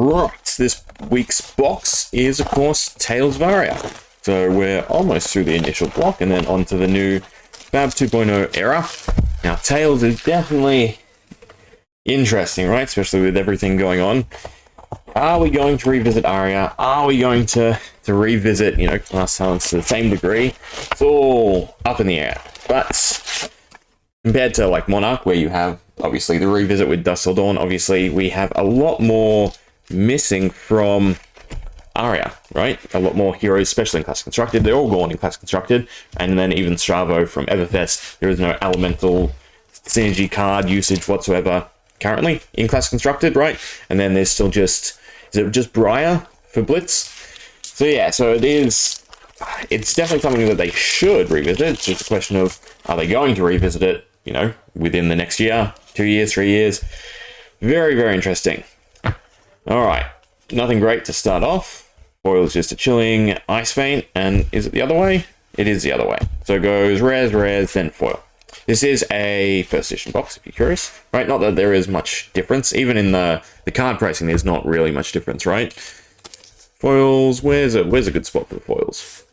Right, this week's box is, of course, Tales of Aria. So we're almost through the initial block and then onto the new Fab 2.0 era. Now, Tales is definitely interesting, right? Especially with everything going on. Are we going to revisit Aria? Are we going to revisit, class talents to the same degree? It's all up in the air. But compared to, like, Monarch, where you have, obviously, the revisit with Dusk Till Dawn, obviously, we have a lot more missing from Aria, right? A lot more heroes, especially in Classic Constructed. They're all gone in Classic Constructed. And then even Stravo from Everfest, there is no elemental synergy card usage whatsoever currently in Classic Constructed, right? And then there's still just, is it just Briar for Blitz? So yeah, so it's definitely something that they should revisit. It's just a question of, are they going to revisit it, within the next year, 2 years, 3 years? Very, very interesting. All right, nothing great to start off. Foil is just a chilling Ice Vein, and is it the other way? It is the other way. So it goes rares, then foil. This is a first edition box, if you're curious, right? Not that there is much difference. Even in the card pricing, there's not really much difference, right? Foils, where's a good spot for the foils?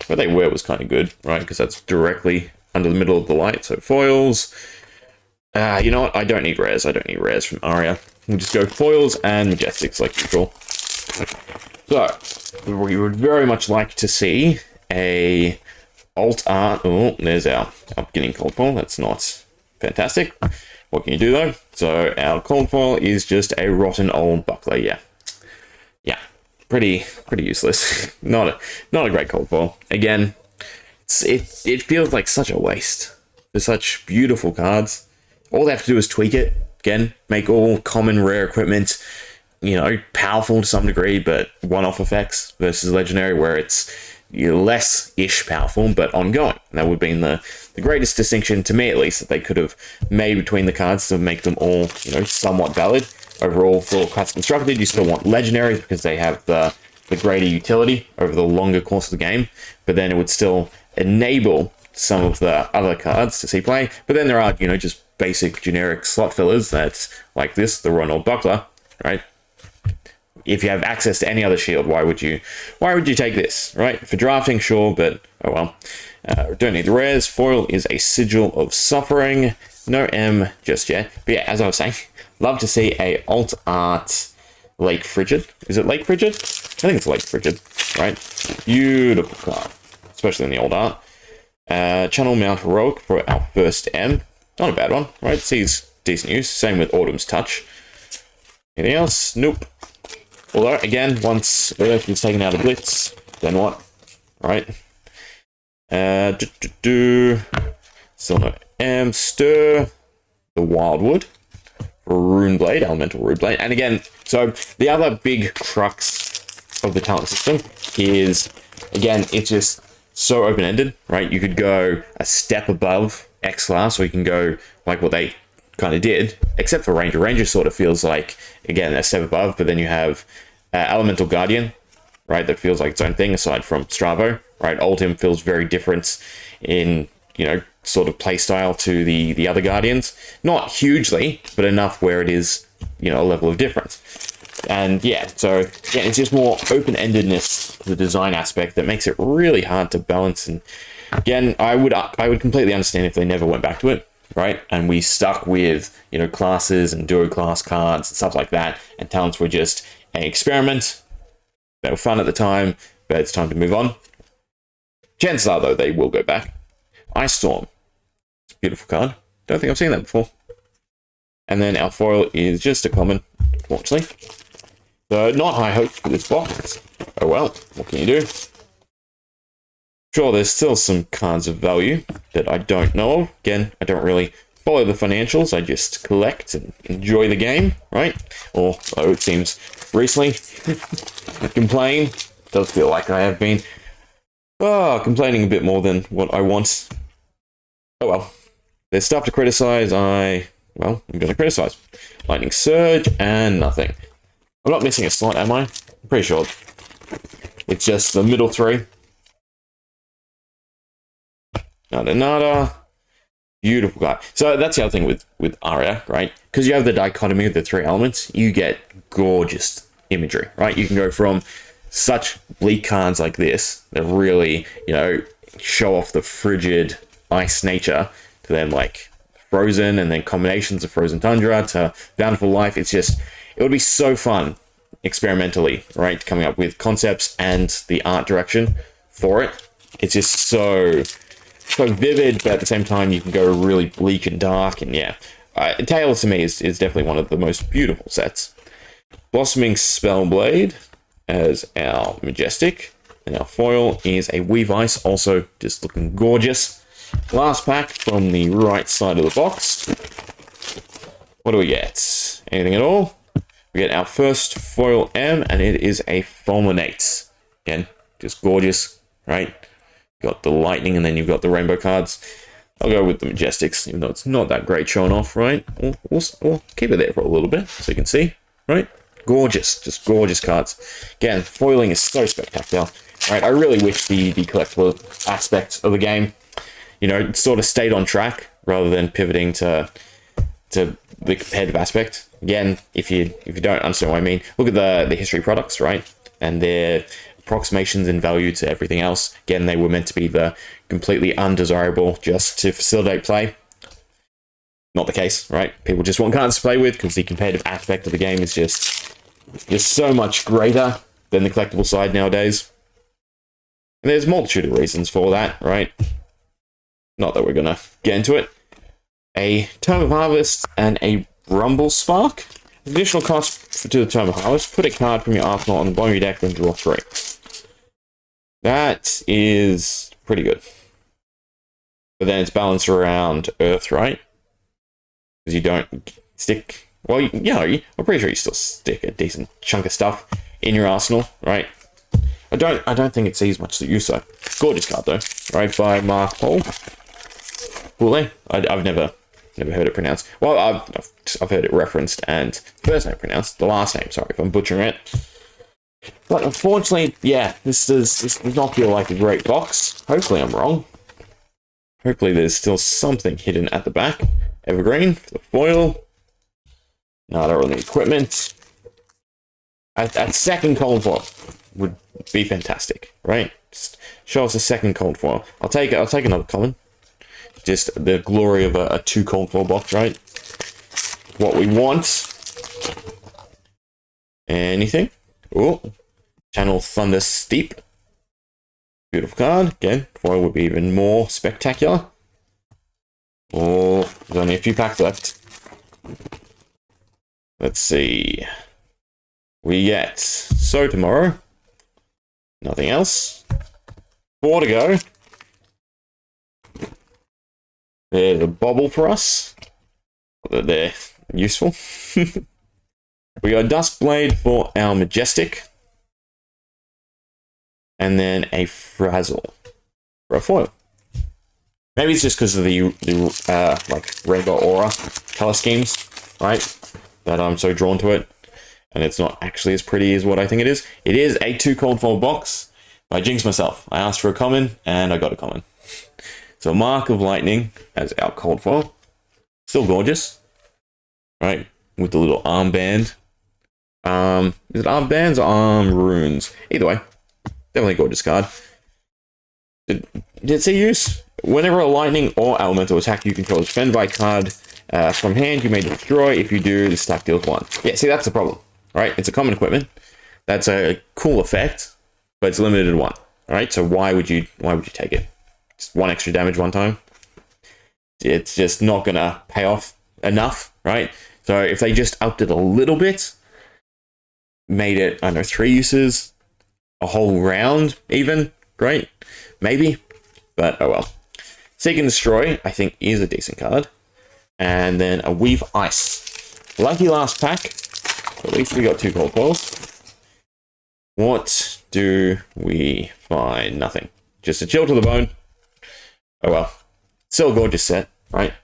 Where they were was kind of good, right? Because that's directly under the middle of the light. So foils. You know what? I don't need rares. I don't need rares from Aria. We'll just go foils and majestics like usual. So, we would very much like to see a alt art. Oh, there's our beginning cold foil. That's not fantastic. What can you do though? So our cold foil is just a rotten old buckler. Yeah, pretty useless. not a great cold foil. Again, it feels like such a waste for such beautiful cards. All they have to do is tweak it. Again, make all common rare equipment, powerful to some degree, but one-off effects versus legendary, where it's less-ish powerful, but ongoing. And that would have been the greatest distinction, to me at least, that they could have made between the cards to make them all, somewhat valid. Overall, for Classic Constructed, you still want legendaries because they have the greater utility over the longer course of the game, but then it would still enable some of the other cards to see play. But then there are, just basic generic slot fillers that's like this, the Ronald Buckler, right? If you have access to any other shield, why would you take this, right? For drafting, sure, but oh well. Don't need the rares. Foil is a Sigil of Suffering. No M just yet. But yeah, as I was saying, love to see a alt art Lake Frigid. Is it Lake Frigid? I think it's Lake Frigid, right? Beautiful card, especially in the old art. Channel Mount Heroic for our first M. Not a bad one, right? Sees decent use. Same with Autumn's Touch. Anything else? Nope. Although, again, once Earth is taken out of Blitz, then what? Right? Still no M. Stir the Wildwood for Runeblade, Elemental Runeblade. And again, so the other big crux of the talent system is, again, it's just so open-ended, right? You could go a step above X class, or you can go like what they kind of did, except for Ranger. Ranger sort of feels like, again, a step above, but then you have Elemental Guardian, right? That feels like its own thing, aside from Stravo, right? Oldhim feels very different in, sort of playstyle to the other Guardians. Not hugely, but enough where it is, a level of difference. And yeah, so again, it's just more open-endedness to the design aspect that makes it really hard to balance. And again, I would completely understand if they never went back to it, right? And we stuck with, classes and duo class cards and stuff like that, and talents were just an experiment. They were fun at the time, but it's time to move on. Chances are, though, they will go back. Ice Storm. It's a beautiful card. Don't think I've seen that before. And then our foil is just a common, unfortunately. So not high hopes for this box. Oh well, what can you do? Sure, there's still some cards of value that I don't know of. Again, I don't really follow the financials. I just collect and enjoy the game, right? Or, oh, it seems recently, complain. Does feel like I have been complaining a bit more than what I want. Oh well. There's stuff to criticize. I'm going to criticize. Lightning Surge and nothing. I'm not missing a slot, am I? I'm pretty sure. It's just the middle three. Nada. Beautiful guy. So that's the other thing with Aria, right? Because you have the dichotomy of the three elements, you get gorgeous imagery, right? You can go from such bleak cards like this that really, you know, show off the frigid ice nature to then like frozen and then combinations of frozen tundra to bountiful life. It's just, it would be so fun experimentally, right? Coming up with concepts and the art direction for it. It's just so vivid, but at the same time you can go really bleak and dark, and yeah. Tales to me is definitely one of the most beautiful sets. Blossoming Spellblade as our Majestic, and our foil is a Weave Ice, also just looking gorgeous. Last pack from the right side of the box. What do we get? Anything at all? We get our first foil M, and it is a Fulminate. Again, just gorgeous, right? You've got the lightning, and then you've got the rainbow cards. I'll go with the Majestics, even though it's not that great showing off, right? We'll keep it there for a little bit, so you can see, right? Gorgeous, just gorgeous cards. Again, foiling is so spectacular, right? I really wish the collectible aspect of the game, you know, sort of stayed on track rather than pivoting to the competitive aspect. Again, if you don't understand what I mean, look at the history products, right? And their approximations in value to everything else. Again, they were meant to be the completely undesirable just to facilitate play. Not the case, right? People just want cards to play with because the competitive aspect of the game is just so much greater than the collectible side nowadays. And there's a multitude of reasons for that, right? Not that we're going to get into it. A Tome of Harvest and a Rumble Spark. Additional cost to the Tome of Harvest. Put a card from your arsenal on the bottom of your deck and draw 3. That is pretty good. But then it's balanced around Earth, right? Because you don't stick... Well, you know, I'm pretty sure you still stick a decent chunk of stuff in your arsenal, right? I don't think it sees much use, though. Gorgeous card, though. Right, by Mark Paul. Cool, I've never heard it pronounced. Well, I've heard it referenced and first name pronounced. The last name, sorry if I'm butchering it. But unfortunately, yeah, this does not feel like a great box. Hopefully I'm wrong. Hopefully there's still something hidden at the back. Evergreen for the foil. Nada on the equipment. A second cold foil would be fantastic, right? Just show us a second cold foil. I'll take another common. Just the glory of a 2 cold foil box, right? What we want. Anything? Oh, Channel Thunder Steep. Beautiful card. Again, foil would be even more spectacular. Oh, there's only a few packs left. Let's see. We get So Tomorrow. Nothing else. 4 to go. There's a bobble for us. They're useful. We got Duskblade for our Majestic. And then a Frazzle for a foil. Maybe it's just because of the like Rainbow Aura color schemes, right? That I'm so drawn to it. And it's not actually as pretty as what I think it is. It is a 2 cold foil box. I jinxed myself. I asked for a common, and I got a common. So Mark of Lightning as our cold foil. Still gorgeous. Right? With the little armband. Is it armbands or arm runes? Either way. Definitely a gorgeous card. Did it see use? Whenever a lightning or elemental attack you control is defended by a card from hand, you may destroy. If you do, the stack deals 1. Yeah, see, that's the problem. Right? It's a common equipment. That's a cool effect, but it's limited to 1. Alright, so why would you take it? Just 1 extra damage one time? It's just not gonna pay off enough, right? So if they just upped it a little bit, made it, I don't know, 3 uses, a whole round even, great, maybe, but oh well. Seek and Destroy, I think, is a decent card. And then a Weave Ice. Lucky last pack. At least we got 2 cold foils. What do we find? Nothing. Just a Chill to the Bone. Oh well. Still a gorgeous set, right?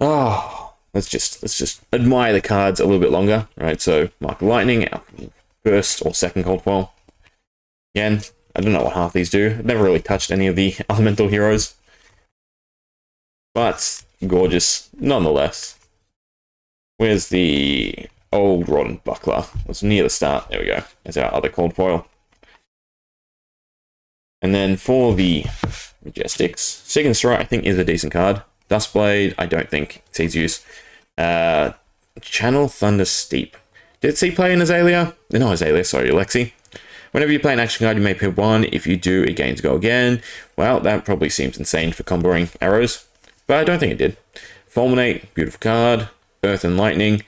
Oh, let's just admire the cards a little bit longer, right? So Mark of Lightning, our first or second cold foil. Again, I don't know what half these do. I've never really touched any of the elemental heroes. but gorgeous nonetheless. Where's the old rotten buckler? It's near the start. There we go. There's our other cold foil. And then for the Majestics, Second Strike I think is a decent card. Dustblade, I don't think sees use. Channel Thunder Steep. Did C play in Azalea? No, Azalea, sorry, Lexi. Whenever you play an action card, you may pick one. If you do, it gains go again. Well, that probably seems insane for comboing arrows, but I don't think it did. Fulminate, beautiful card. Earth and Lightning.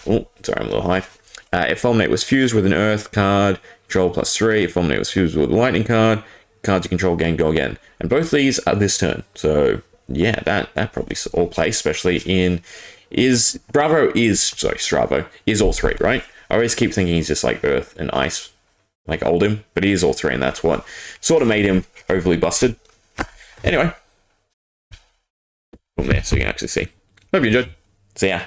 Oh, sorry, I'm a little high. If Fulminate was fused with an Earth card, control +3. If Fulminate was fused with a Lightning card, cards you control gain go again. And both these are this turn. So, yeah, that probably all plays, especially in... Stravo is all three, right? I always keep thinking he's just like Earth and Ice, like Oldhim, but he is all three, and that's what sort of made him overly busted. Anyway, from there, so you can actually see. Hope you enjoyed. See ya.